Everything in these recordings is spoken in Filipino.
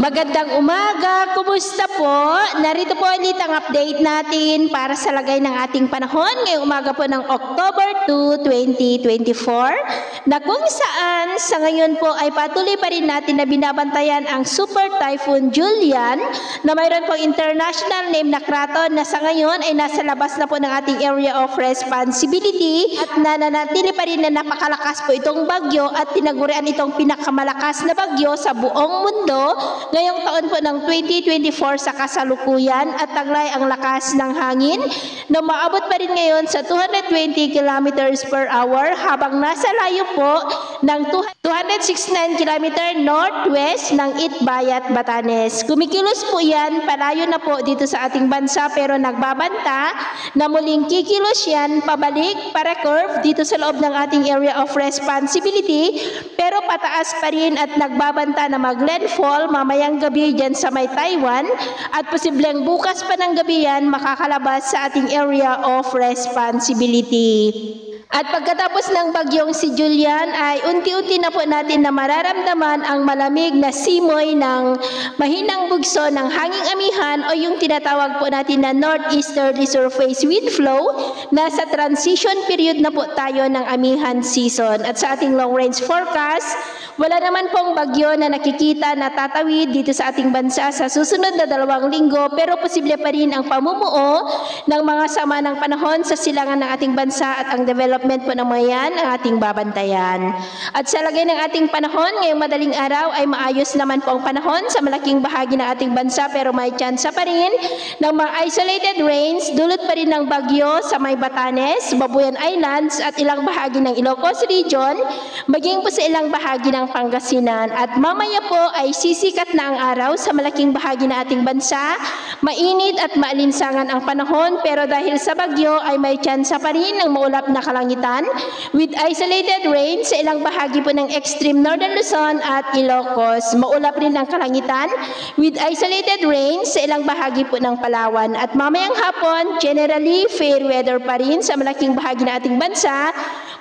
Magandang umaga, kumusta po? Narito po ulit ang update natin para sa lagay ng ating panahon ngayong umaga po ng October 2, 2024 na kung saan sa ngayon po ay patuloy pa rin natin na binabantayan ang Super Typhoon Julian na mayroon pong international name na Kraton na sa ngayon ay nasa labas na po ng ating area of responsibility at nananatili pa rin na napakalakas po itong bagyo at tinagurian itong pinakamalakas na bagyo sa buong mundo ngayong taon po ng 2024 sa kasalukuyan at taglay ang lakas ng hangin na maabot pa rin ngayon sa 220 kilometers per hour habang nasa layo po ng 269 kilometer northwest ng Itbayat, Batanes. Kumikilos po yan, palayo na po dito sa ating bansa pero nagbabanta na muling kikilos yan pabalik para curve dito sa loob ng ating area of responsibility pero pataas pa rin at nagbabanta na mag-landfall mamayang gabi dyan sa may Taiwan at posibleng bukas pa ng gabi yan makakalabas sa ating area of responsibility. At pagkatapos ng bagyong si Julian ay unti-unti na po natin na mararamdaman ang malamig na simoy ng mahinang bugso ng hanging amihan o yung tinatawag po natin na northeasterly surface wind flow. Nasa transition period na po tayo ng amihan season. At sa ating long range forecast, wala naman pong bagyo na nakikita na tatawid dito sa ating bansa sa susunod na 2 linggo pero posible pa rin ang pamumuo ng mga sama ng panahon sa silangan ng ating bansa at ang development po ng mga yan ang ating babantayan. At sa lagay ng ating panahon, ngayong madaling araw ay maayos naman po ang panahon sa malaking bahagi ng ating bansa pero may tsansa pa rin ng mga isolated rains, dulot pa rin ng bagyo sa may Batanes, Babuyan Islands at ilang bahagi ng Ilocos Region, maging po sa ilang bahagi ng Pangasinan. At mamaya po ay sisikat na ang araw sa malaking bahagi ng ating bansa, mainit at maalinsangan ang panahon pero dahil sa bagyo ay may tsansa pa rin ng maulap na kalangitan with isolated rain sa ilang bahagi po ng extreme northern Luzon at Ilocos. Maulap rin ang kalangitan with isolated rain sa ilang bahagi po ng Palawan. At mamayang hapon, generally fair weather pa rin sa malaking bahagi ng ating bansa,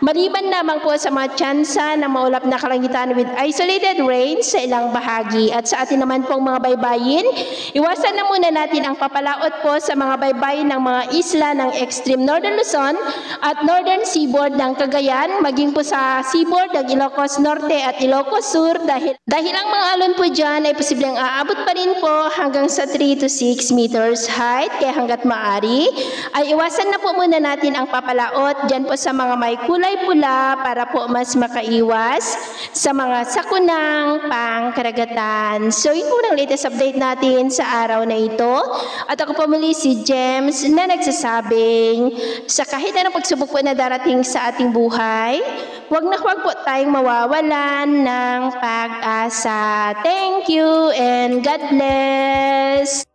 maliban lamang po sa mga tsansa ng maulap na kalangitan with isolated rain sa ilang bahagi. At sa atin naman pong mga baybayin, iwasan na muna natin ang papalaot po sa mga baybayin ng mga isla ng extreme northern Luzon at northern seaboard ng Cagayan, maging po sa seaboard ng Ilocos Norte at Ilocos Sur dahil ang mga alon po dyan ay posibleng aabot pa rin po hanggang sa 3 to 6 meters height. Kaya hanggat maaari ay iwasan na po muna natin ang papalaot dyan po sa mga may kulay pula para po mas makaiwas sa mga sakunang pangkaragatan. So yun po ang latest update natin sa araw na ito. At ako po muli si James na nagsasabing sa kahit anong pagsubok po na darating sa ating buhay, huwag po tayong mawawalan ng pag-asa. Thank you and God bless!